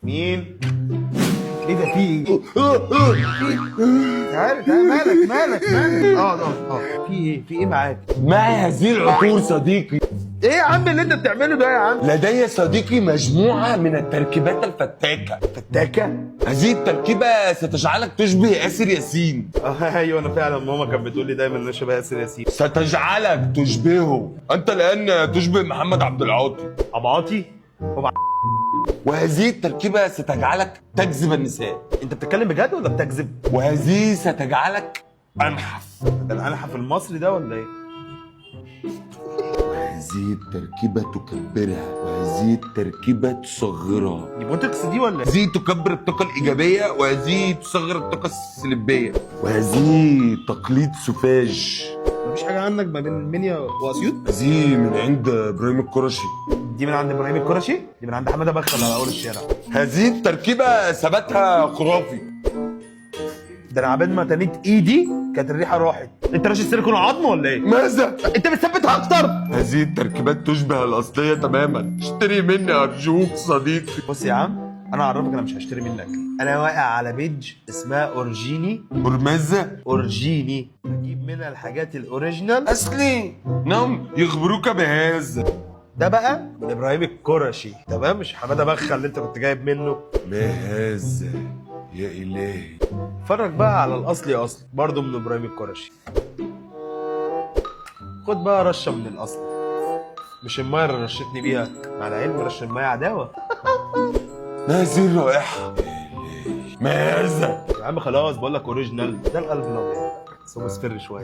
مين؟ ايه ده؟ في ايه؟ تعالى مالك؟ في ايه معاك؟ معي هذه العطور صديقي. ايه يا عم اللي انت بتعمله ده يا عم؟ لدي صديقي مجموعة من التركيبات الفتاكة. فتاكة؟ هذه التركيبة ستجعلك تشبه آسر ياسين. ايوه انا فعلا ماما كانت بتقول لي دايما ان انا شبه ياسر ياسين. ستجعلك تشبهه. أنت الآن تشبه محمد عبد العاطي. ابو عاطي؟ وهذه التركيبة ستجعلك تجذب النساء. انت بتتكلم بجد ولا بتكذب؟ وهذه ستجعلك أنحف. ده الانحف المصري ده ولا ايه؟ وهذه التركيبة تكبرها، وهذه التركيبة تصغرها. دي بوتوكس دي ولا ايه؟ هذه تكبر الطاقة الإيجابية، وهذه تصغر الطاقة السلبية، وهذه تقليد سوفاج. مفيش حاجه عندك ما بين المنيا واسيوط؟ هذه من عند إبراهيم القرشي. دي من عند ابراهيم القرشي؟ دي من عند حماده بخل على اول الشارع. هذه التركيبة ثباتها خرافي. ده انا عبال ما تنيت ايدي كانت الريحه راحت. انت راشد سيليكون عظم ولا ايه؟ ماذا؟ انت بتثبتها اكتر. هذه التركيبات تشبه الأصلية تماما. اشتري مني أرجوك صديقي. بص يا عم، انا اعرفك انا مش هشتري منك. انا واقع على بيج اسمها اورجيني. برمزة اورجيني بجيب منها الحاجات الاوريجينال أصلي. نعم يخبروك بهذا. ده بقى ابراهيم القرشي، تمام؟ مش حماده بخل اللي انت كنت جايب منه. ما هذا يا إلهي؟ اتفرج بقى على الاصلي اصلي برضه من ابراهيم القرشي. خد بقى رشه من الاصل، مش المايه اللي رشتني بيها، مع العلم رش المايه عداوه. ما هذه الرائحة؟ ما هذا؟ يا عم خلاص بقول لك اوريجينال. ده القلب الابيض بس هو مصفر شويه.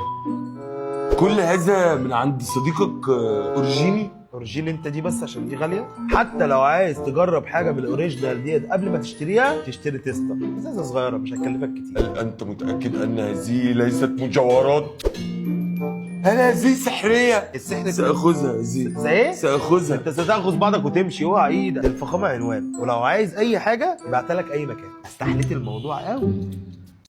كل هذا من عند صديقك أورجيني؟ اوريجينال انت دي بس عشان دي غاليه. حتى لو عايز تجرب حاجه من الاوريجينال ديت قبل ما تشتريها، تشتري تيستا ازازه صغيره مش هتكلفك كتير. هل أنت متأكد أن هذه ليست مجوهرات؟ هل هذه سحرية؟ السحر سأخذها هذه. زي ايه؟ سأخذها. انت ستاخذ بعضك وتمشي. اوعى ايدك. الفخامه عنوان، ولو عايز اي حاجه ابعتها لك اي مكان. استحليت الموضوع قوي.